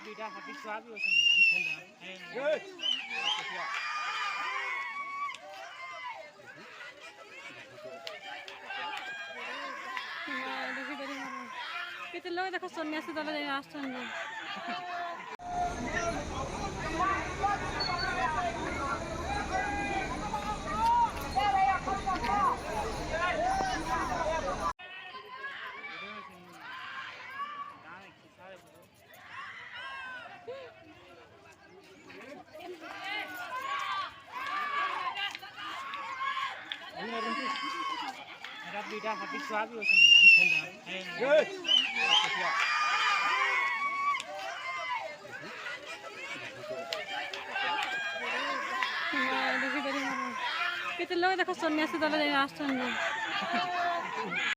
দুইটা হাতি সোয়াবি ওখানে কেতে লোক দেখো সন্ন্যাসী দলে আসছেন দুইটা হাতি সোয়াবি ওখানে কেতে লোক দেখো সন্ন্যাসী দলে আসছেন